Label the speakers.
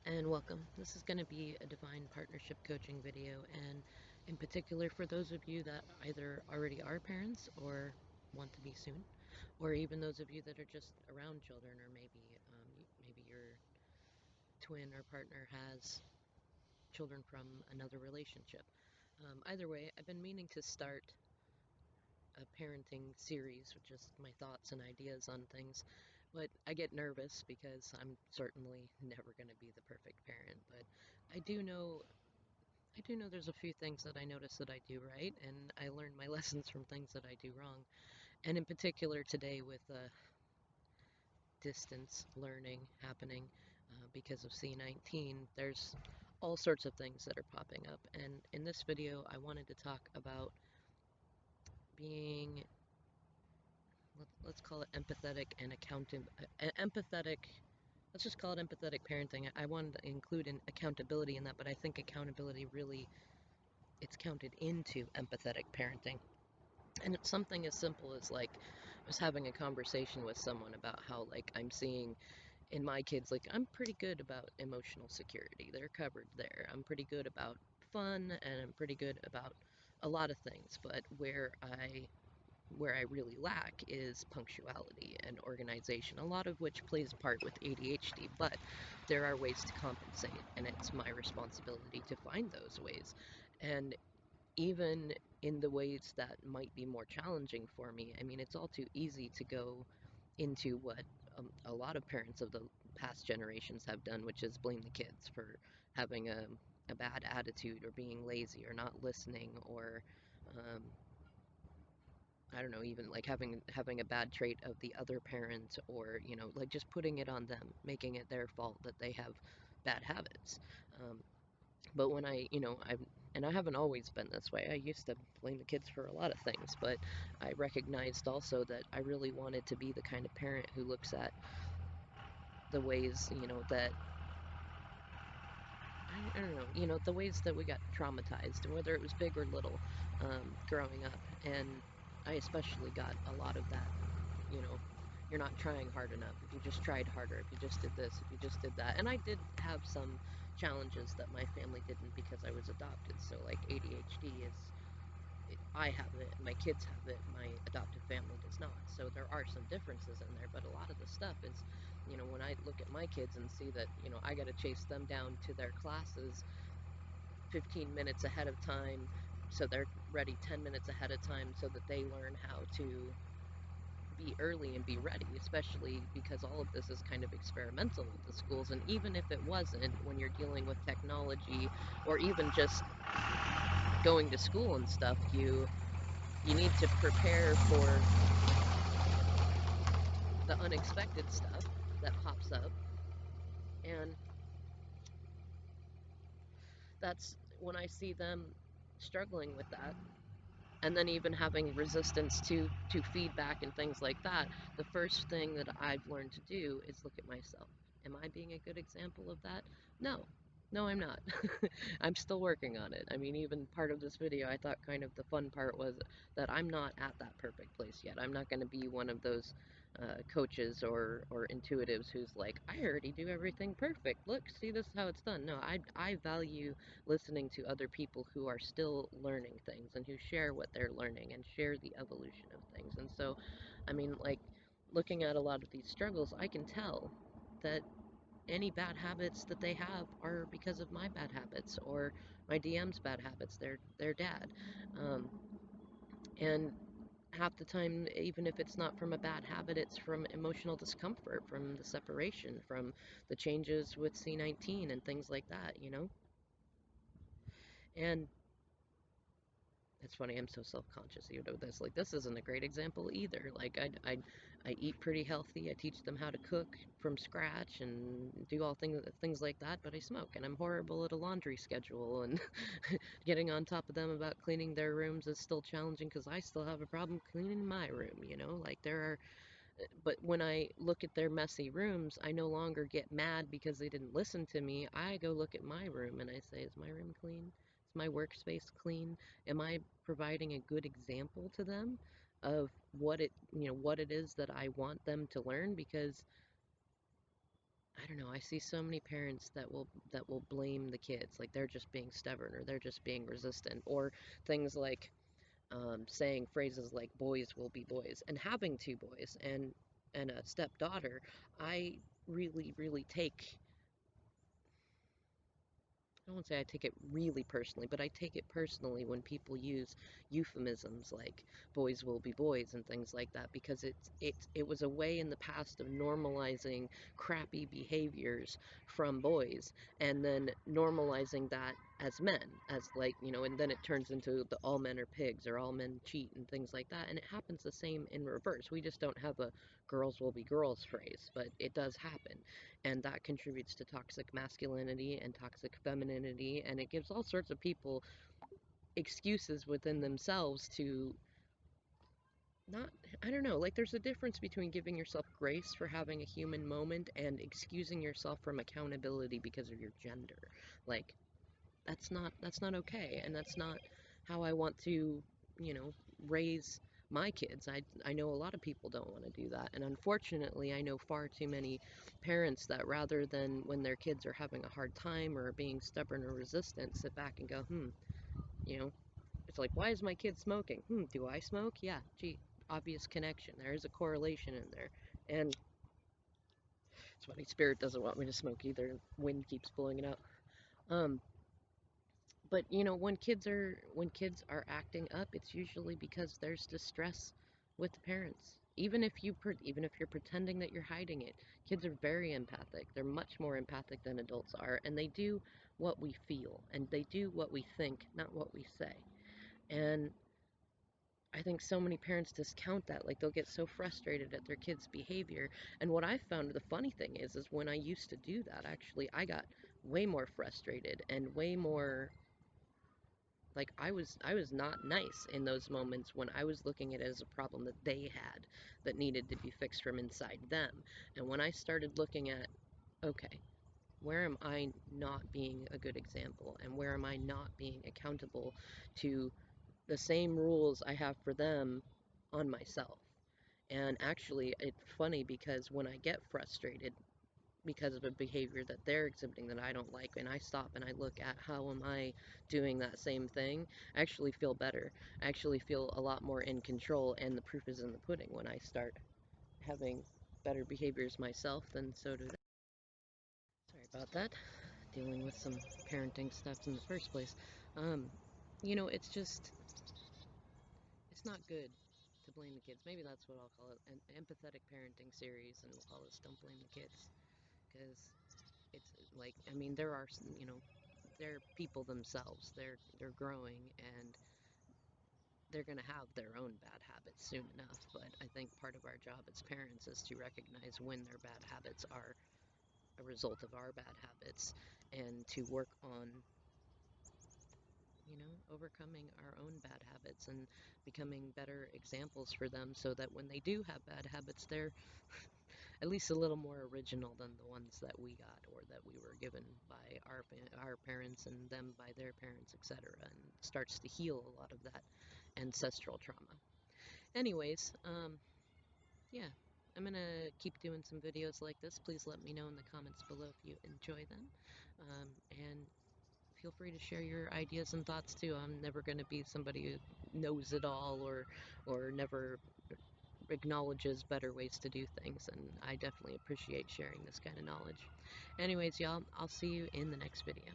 Speaker 1: and welcome. This is going to be a divine partnership coaching video, and in particular for those of you that either already are parents or want to be soon, or even those of you that are just around children, or maybe your twin or partner has children from another relationship. Either way, I've been meaning to start a parenting series with just my thoughts and ideas on things. But I get nervous because I'm certainly never going to be the perfect parent. But I do know I do know there's a few things that I notice that I do right, and I learn my lessons from things that I do wrong. And in particular today with distance learning happening because of C-19, there's all sorts of things that are popping up. And in this video, I wanted to talk about being let's call it empathetic and empathetic. Let's just call it empathetic parenting. I wanted to include an accountability in that, but I think accountability really it's counted into empathetic parenting. And it's something as simple as like I was having a conversation with someone about how like I'm seeing in my kids like I'm pretty good about emotional security. They're covered there. I'm pretty good about fun and I'm pretty good about a lot of things, but where I really lack is punctuality and organization, a lot of which plays a part with ADHD, but there are ways to compensate, and it's my responsibility to find those ways. And even in the ways that might be more challenging for me, I mean, it's all too easy to go into what a lot of parents of the past generations have done, which is blame the kids for having a bad attitude or being lazy or not listening or um, I don't know, even like having a bad trait of the other parent or, like just putting it on them, making it their fault that they have bad habits. Um, but when and I haven't always been this way. I used to blame the kids for a lot of things, but I recognized also that I really wanted to be the kind of parent who looks at the ways, that I don't know, the ways that we got traumatized, whether it was big or little, growing up. And I especially got a lot of that, you know, you're not trying hard enough. If you just tried harder, if you just did this, if you just did that. And I did have some challenges that my family didn't because I was adopted. So, like ADHD I have it, my kids have it, my adopted family does not. So there are some differences in there, but a lot of the stuff is, when I look at my kids and see that, I got to chase them down to their classes 15 minutes ahead of time, so they're ready 10 minutes ahead of time so that they learn how to be early and be ready, especially because all of this is kind of experimental with the schools. And even if it wasn't, when you're dealing with technology or even just going to school and stuff, you need to prepare for the unexpected stuff that pops up. And that's when I see them struggling with that. And then even having resistance to feedback and things like that, the first thing that I've learned to do is look at myself. Am I being a good example of that? No. No, I'm not. I'm still working on it. I mean, even part of this video, I thought kind of the fun part was that I'm not at that perfect place yet. I'm not going to be one of those coaches or intuitives who's like, I already do everything perfect. Look, see, this is how it's done. No, I value listening to other people who are still learning things and who share what they're learning and share the evolution of things. And so, I mean, like, looking at a lot of these struggles, I can tell that any bad habits that they have are because of my bad habits or my DM's bad habits, their dad. And half the time, even if it's not from a bad habit, it's from emotional discomfort, from the separation, from the changes with C-19 and things like that. And it's funny, I'm so self-conscious even with this. Like, this isn't a great example either. Like, I eat pretty healthy. I teach them how to cook from scratch and do all things like that. But I smoke, and I'm horrible at a laundry schedule. And getting on top of them about cleaning their rooms is still challenging because I still have a problem cleaning my room. Like there are. But when I look at their messy rooms, I no longer get mad because they didn't listen to me. I go look at my room and I say, is my room clean? Is my workspace clean? Am I providing a good example to them of what it is that I want them to learn? Because I don't know, I see so many parents that will blame the kids, like they're just being stubborn or they're just being resistant, or things like saying phrases like "boys will be boys" and having two boys and a stepdaughter. I really take, I won't say I take it really personally, but I take it personally when people use euphemisms like "boys will be boys" and things like that, because it was a way in the past of normalizing crappy behaviors from boys, and then normalizing that as men, as, like, and then it turns into the "all men are pigs" or "all men cheat" and things like that, and it happens the same in reverse. We just don't have a "girls will be girls" phrase, but it does happen, and that contributes to toxic masculinity and toxic femininity, and it gives all sorts of people excuses within themselves to not, I don't know, like there's a difference between giving yourself grace for having a human moment and excusing yourself from accountability because of your gender. Like, that's not okay, and that's not how I want to, you know, raise my kids. I know a lot of people don't want to do that, and unfortunately, I know far too many parents that rather than when their kids are having a hard time or being stubborn or resistant, sit back and go, you know, it's like, why is my kid smoking? Do I smoke? Yeah, gee, obvious connection. There is a correlation in there, and it's funny. Spirit doesn't want me to smoke either. Wind keeps blowing it out. Um, But when kids are acting up, it's usually because there's distress with the parents. Even if you're pretending that you're hiding it, kids are very empathic. They're much more empathic than adults are, and they do what we feel and they do what we think, not what we say. And I think so many parents discount that. Like, they'll get so frustrated at their kids' behavior. And what I found, the funny thing is when I used to do that, actually, I got way more frustrated and way more, like, I was not nice in those moments when I was looking at it as a problem that they had that needed to be fixed from inside them. And when I started looking at, okay, where am I not being a good example, and where am I not being accountable to the same rules I have for them on myself? And actually, it's funny because when I get frustrated because of a behavior that they're exhibiting that I don't like, and I stop and I look at how am I doing that same thing, I actually feel better. I actually feel a lot more in control, and the proof is in the pudding. When I start having better behaviors myself, then so do they. Sorry about that. Dealing with some parenting stuff in the first place. Um, it's not good to blame the kids. Maybe that's what I'll call it, an empathetic parenting series, and we'll call this "Don't Blame the Kids," because it's like, I mean, there are, they're people themselves. They're growing, and they're going to have their own bad habits soon enough. But I think part of our job as parents is to recognize when their bad habits are a result of our bad habits, and to work on, overcoming our own bad habits and becoming better examples for them, so that when they do have bad habits, they're at least a little more original than the ones that we got or that we were given by our parents and them by their parents, etc., and starts to heal a lot of that ancestral trauma. Anyways, yeah, I'm gonna keep doing some videos like this. Please let me know in the comments below if you enjoy them, and feel free to share your ideas and thoughts too. I'm never going to be somebody who knows it all, or never acknowledges better ways to do things, and I definitely appreciate sharing this kind of knowledge. Anyways, y'all, I'll see you in the next video.